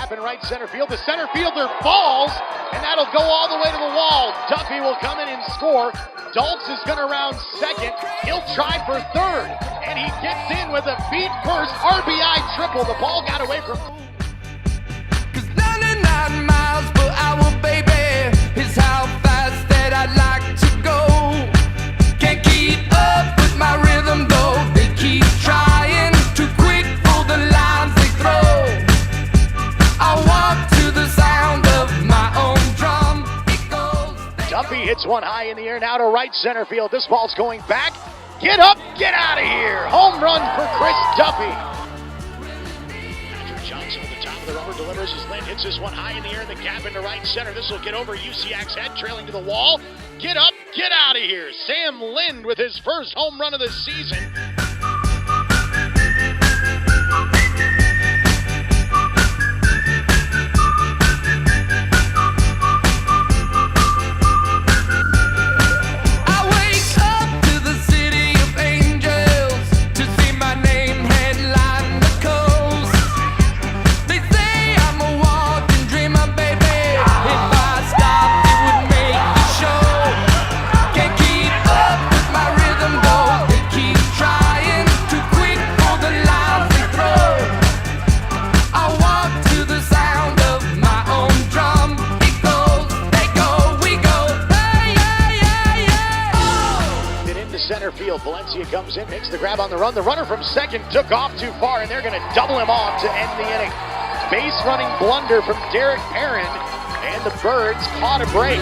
gap in right center field. The center fielder falls, and that'll go all the way to the wall. Duffy will come in and score. Dulce is going to round second. He'll try for third, and he gets in with a feet first RBI triple. The ball got away from 99 miles per hour, baby, is how fast that I'd like to go. Can't keep up with my rhythm, though. They keep trying to quit for the lines they throw. I walk to the sound of my own drum. It goes. Duffy hits one high in the air now to right center field. This ball's going back. Get up, get out of here. Home run for Chris Duffy. Johnson at the top of the rubber delivers his Lind, hits this one high in the air in the gap into right center. This will get over Usiak's head, trailing to the wall. Get up, get out of here. Sam Lind with his first home run of the season. Center field. Valencia comes in, makes the grab on the run. The runner from second took off too far, and they're going to double him off to end the inning. Base running blunder from Derek Aaron, and the Birds caught a break.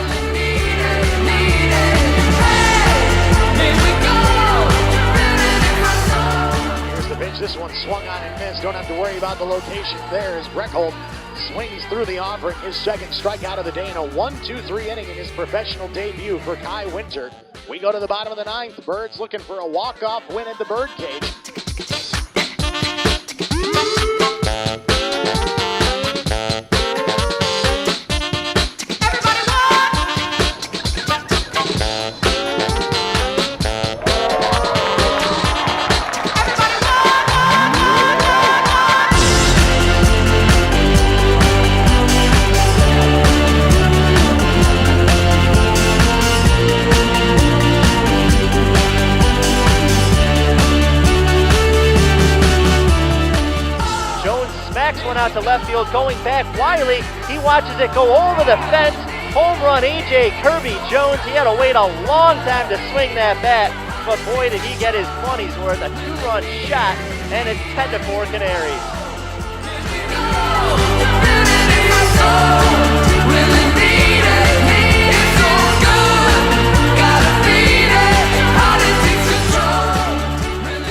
Here's the pitch. This one swung on and missed. Don't have to worry about the location there as Breckholt swings through the offering. His second strikeout of the day in a 1-2-3 inning in his professional debut for Kai Winter. We go to the bottom of the ninth. Birds looking for a walk-off win at the Birdcage. One out to left field, going back. Wiley, he watches it go over the fence. Home run, A.J. Kirby Jones. He had to wait a long time to swing that bat, but boy, did he get his money's worth. A two-run shot, and it's 10-4 Canaries.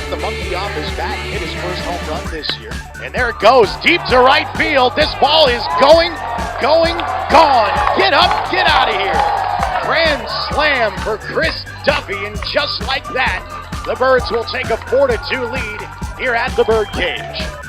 The monkey off his bat, hit his first home run this year. And there it goes, deep to right field. This ball is going, gone. Get up, get out of here. Grand slam for Chris Duffy, and just like that, the Birds will take a 4-2 lead here at the Birdcage.